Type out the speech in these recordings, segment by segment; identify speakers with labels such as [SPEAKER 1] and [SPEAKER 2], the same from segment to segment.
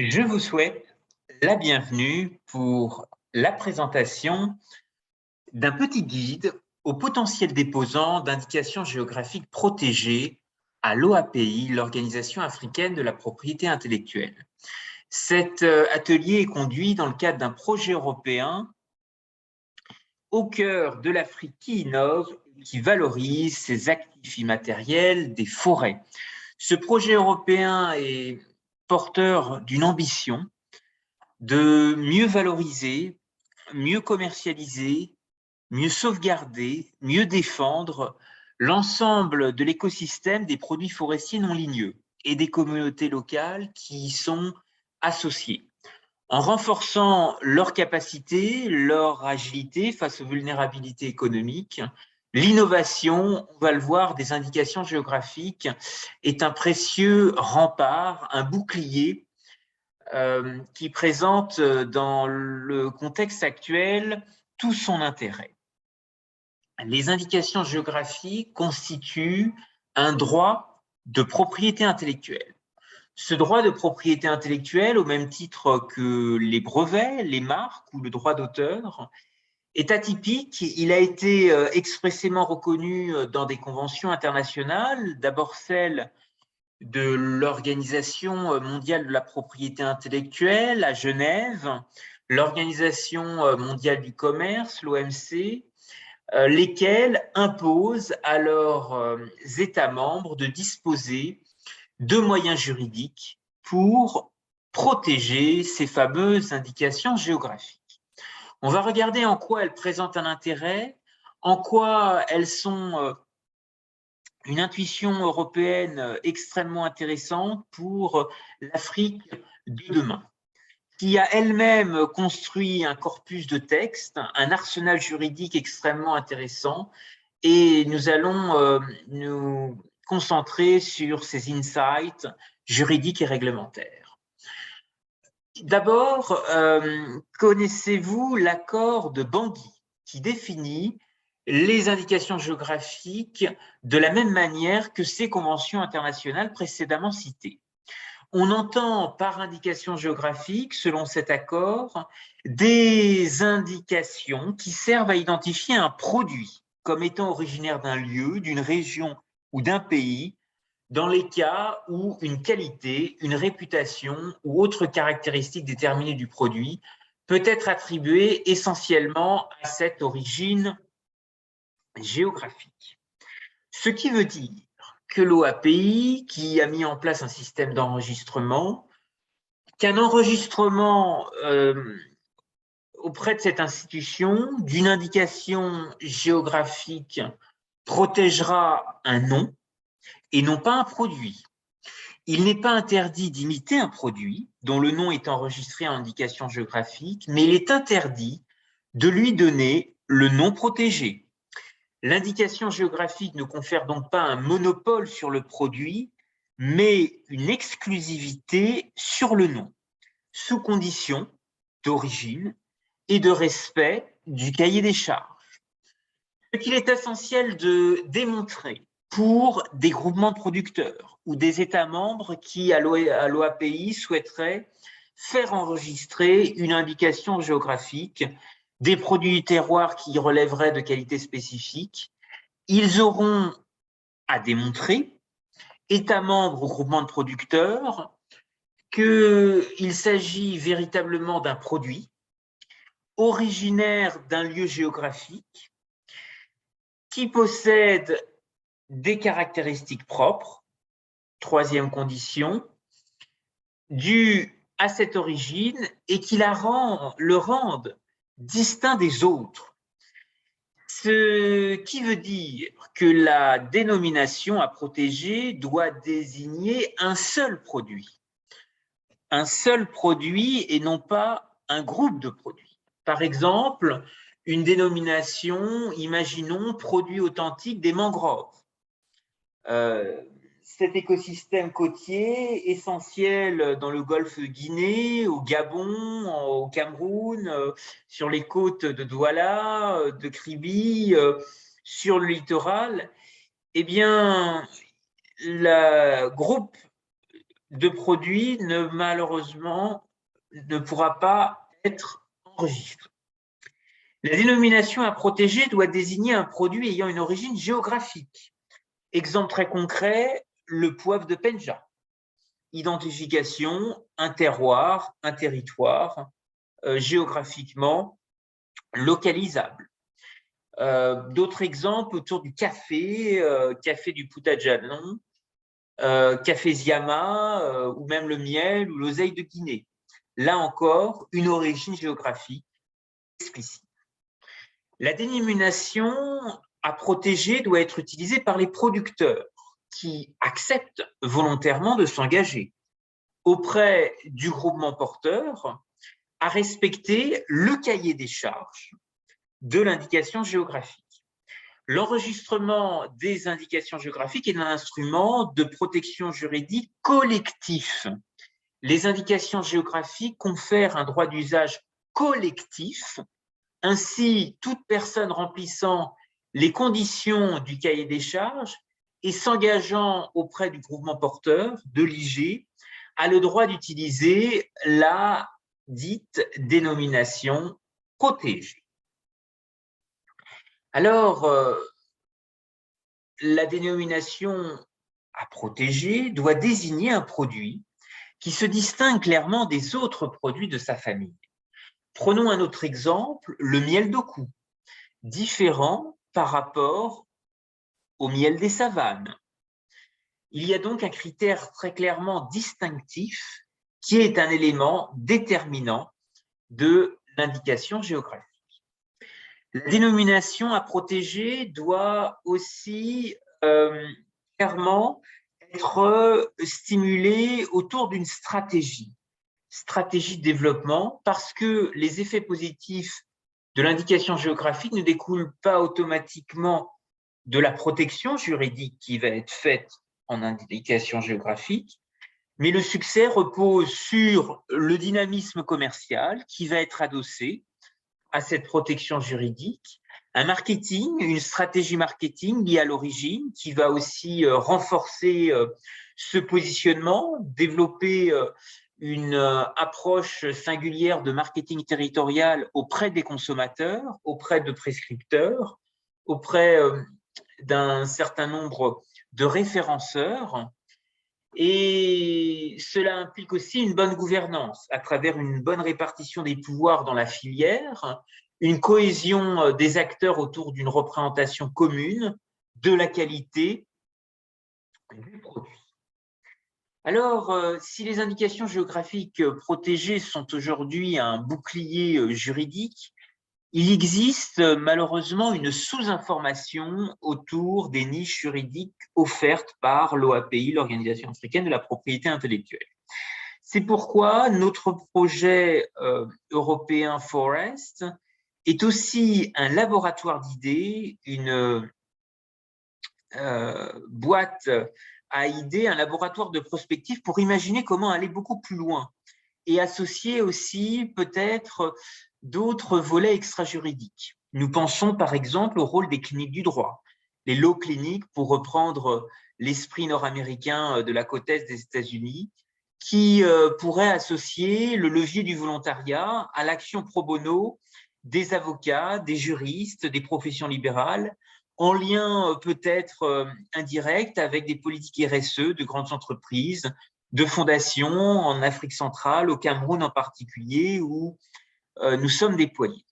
[SPEAKER 1] Je vous souhaite la bienvenue pour la présentation d'un petit guide aux potentiels déposants d'indications géographiques protégées à l'OAPI, l'Organisation africaine de la propriété intellectuelle. Cet atelier est conduit dans le cadre d'un projet européen au cœur de l'Afrique qui innove et qui valorise ses actifs immatériels des forêts. Ce projet européen est porteur d'une ambition de mieux valoriser, mieux commercialiser, mieux sauvegarder, mieux défendre l'ensemble de l'écosystème des produits forestiers non ligneux et des communautés locales qui y sont associées, en renforçant leur capacité, leur agilité face aux vulnérabilités économiques. L'innovation, on va le voir, des indications géographiques est un précieux rempart, un bouclier qui présente dans le contexte actuel tout son intérêt. Les indications géographiques constituent un droit de propriété intellectuelle. Ce droit de propriété intellectuelle, au même titre que les brevets, les marques ou le droit d'auteur, est atypique. Il a été expressément reconnu dans des conventions internationales, d'abord celle de l'Organisation mondiale de la propriété intellectuelle à Genève, l'Organisation mondiale du commerce, l'OMC, lesquelles imposent à leurs États membres de disposer de moyens juridiques pour protéger ces fameuses indications géographiques. On va regarder en quoi elles présentent un intérêt, en quoi elles sont une intuition européenne extrêmement intéressante pour l'Afrique de demain, qui a elle-même construit un corpus de textes, un arsenal juridique extrêmement intéressant, et nous allons nous concentrer sur ces insights juridiques et réglementaires. D'abord, connaissez-vous l'accord de Bangui qui définit les indications géographiques de la même manière que ces conventions internationales précédemment citées? On entend par indication géographique, selon cet accord, des indications qui servent à identifier un produit comme étant originaire d'un lieu, d'une région ou d'un pays, dans les cas où une qualité, une réputation ou autre caractéristique déterminée du produit peut être attribuée essentiellement à cette origine géographique. Ce qui veut dire que l'OAPI, qui a mis en place un système d'enregistrement, qu'un enregistrement auprès de cette institution d'une indication géographique protégera un nom et non pas un produit. Il n'est pas interdit d'imiter un produit dont le nom est enregistré en indication géographique, mais il est interdit de lui donner le nom protégé. L'indication géographique ne confère donc pas un monopole sur le produit, mais une exclusivité sur le nom, sous condition d'origine et de respect du cahier des charges. Ce qu'il est essentiel de démontrer pour des groupements de producteurs ou des États membres qui, à l'OAPI, souhaiteraient faire enregistrer une indication géographique des produits du terroir qui relèveraient de qualités spécifiques, ils auront à démontrer, États membres ou groupements de producteurs, qu'il s'agit véritablement d'un produit originaire d'un lieu géographique qui possède des caractéristiques propres, troisième condition, dues à cette origine et qui le rendent distinct des autres. Ce qui veut dire que la dénomination à protéger doit désigner un seul produit et non pas un groupe de produits. Par exemple, une dénomination, imaginons, produit authentique des mangroves. Cet écosystème côtier essentiel dans le golfe de Guinée, au Gabon, au Cameroun, sur les côtes de Douala, de Kribi, sur le littoral, eh bien, le groupe de produit malheureusement ne pourra pas être enregistré. La dénomination à protéger doit désigner un produit ayant une origine géographique. Exemple très concret, le poivre de Penja. Identification, un terroir, un territoire, géographiquement localisable. D'autres exemples autour du café, café du Puttajalon, café Ziama, ou même le miel ou l'oseille de Guinée. Là encore, une origine géographique explicite. La dénomination à protéger doit être utilisée par les producteurs qui acceptent volontairement de s'engager auprès du groupement porteur à respecter le cahier des charges de l'indication géographique. L'enregistrement des indications géographiques est un instrument de protection juridique collectif. Les indications géographiques confèrent un droit d'usage collectif. Ainsi, toute personne remplissant les conditions du cahier des charges et s'engageant auprès du groupement porteur de l'IG a le droit d'utiliser la dite dénomination protégée. Alors, la dénomination à protéger doit désigner un produit qui se distingue clairement des autres produits de sa famille. Prenons un autre exemple, le miel d'Oku, différent par rapport au miel des savanes. Il y a donc un critère très clairement distinctif qui est un élément déterminant de l'indication géographique. La dénomination à protéger doit aussi clairement être stimulée autour d'une stratégie de développement, parce que les effets positifs de l'indication géographique ne découlent pas automatiquement de la protection juridique qui va être faite en indication géographique, mais le succès repose sur le dynamisme commercial qui va être adossé à cette protection juridique, un marketing, une stratégie marketing liée à l'origine qui va aussi renforcer ce positionnement, développer une approche singulière de marketing territorial auprès des consommateurs, auprès de prescripteurs, auprès d'un certain nombre de référenceurs. Et cela implique aussi une bonne gouvernance à travers une bonne répartition des pouvoirs dans la filière, une cohésion des acteurs autour d'une représentation commune de la qualité du produit. Alors, si les indications géographiques protégées sont aujourd'hui un bouclier juridique, il existe malheureusement une sous-information autour des niches juridiques offertes par l'OAPI, l'Organisation africaine de la propriété intellectuelle. C'est pourquoi notre projet européen Forest est aussi un laboratoire d'idées, une boîte à idées, un laboratoire de prospective pour imaginer comment aller beaucoup plus loin et associer aussi peut-être d'autres volets extra-juridiques. Nous pensons par exemple au rôle des cliniques du droit, les law clinics, pour reprendre l'esprit nord-américain de la côte est des États-Unis, qui pourraient associer le levier du volontariat à l'action pro bono des avocats, des juristes, des professions libérales, en lien peut-être indirect avec des politiques RSE de grandes entreprises, de fondations en Afrique centrale, au Cameroun en particulier, où nous sommes déployés.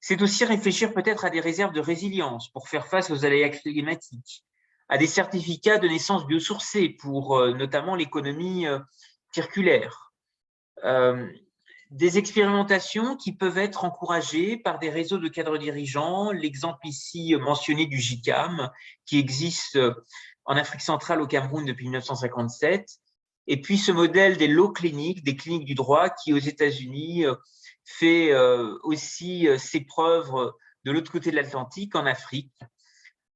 [SPEAKER 1] C'est aussi réfléchir peut-être à des réserves de résilience pour faire face aux aléas climatiques, à des certificats de naissance biosourcés pour notamment l'économie circulaire, des expérimentations qui peuvent être encouragées par des réseaux de cadres dirigeants, l'exemple ici mentionné du GICAM, qui existe en Afrique centrale, au Cameroun depuis 1957, et puis ce modèle des law clinics, des cliniques du droit, qui aux États-Unis fait aussi ses preuves de l'autre côté de l'Atlantique, en Afrique.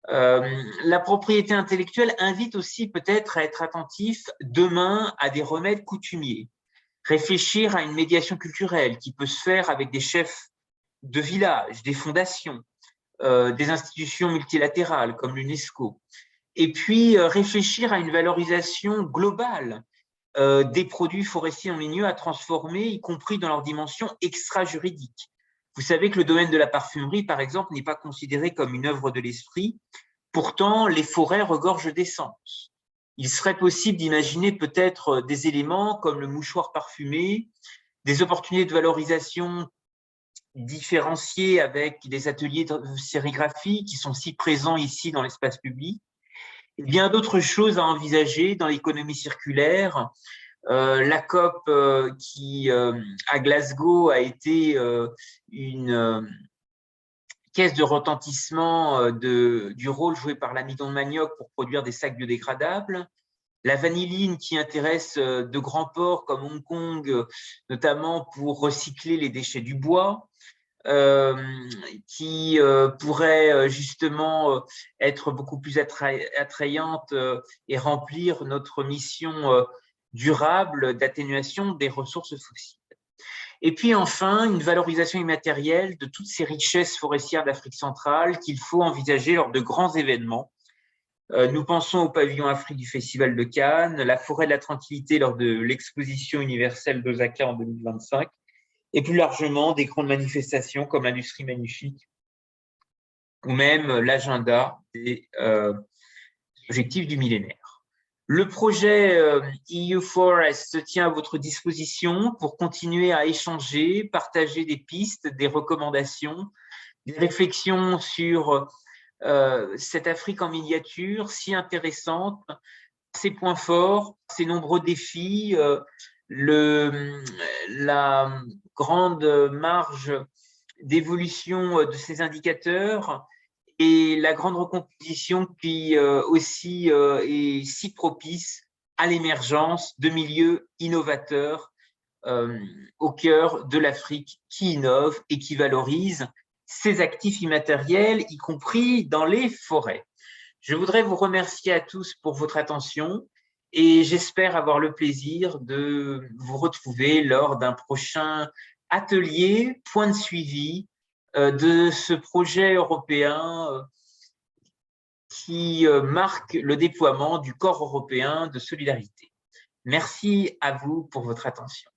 [SPEAKER 1] La propriété intellectuelle invite aussi peut-être à être attentif demain à des remèdes coutumiers, réfléchir à une médiation culturelle qui peut se faire avec des chefs de village, des fondations, des institutions multilatérales comme l'UNESCO, et puis réfléchir à une valorisation globale des produits forestiers non ligneux à transformer, y compris dans leur dimension extra-juridique. Vous savez que le domaine de la parfumerie, par exemple, n'est pas considéré comme une œuvre de l'esprit. Pourtant, les forêts regorgent d'essence. Il serait possible d'imaginer peut-être des éléments comme le mouchoir parfumé, des opportunités de valorisation différenciées avec les ateliers de sérigraphie qui sont si présents ici dans l'espace public. Et bien d'autres choses à envisager dans l'économie circulaire. La COP à Glasgow a été une caisse de retentissement du rôle joué par l'amidon de manioc pour produire des sacs biodégradables. La vanilline qui intéresse de grands ports comme Hong Kong, notamment pour recycler les déchets du bois. Qui pourrait justement être beaucoup plus attrayante et remplir notre mission durable d'atténuation des ressources fossiles. Et puis enfin, une valorisation immatérielle de toutes ces richesses forestières d'Afrique centrale qu'il faut envisager lors de grands événements. Nous pensons au pavillon Afrique du Festival de Cannes, la forêt de la tranquillité lors de l'exposition universelle d'Osaka en 2025, et plus largement des grandes manifestations comme l'industrie magnifique ou même l'agenda des objectifs du millénaire. Le projet EU Forest se tient à votre disposition pour continuer à échanger, partager des pistes, des recommandations, des réflexions sur cette Afrique en miniature si intéressante, ses points forts, ses nombreux défis, la grande marge d'évolution de ces indicateurs et la grande recomposition qui aussi est si propice à l'émergence de milieux innovateurs au cœur de l'Afrique qui innove et qui valorise ses actifs immatériels, y compris dans les forêts. Je voudrais vous remercier à tous pour votre attention et j'espère avoir le plaisir de vous retrouver lors d'un prochain atelier, point de suivi de ce projet européen qui marque le déploiement du corps européen de solidarité. Merci à vous pour votre attention.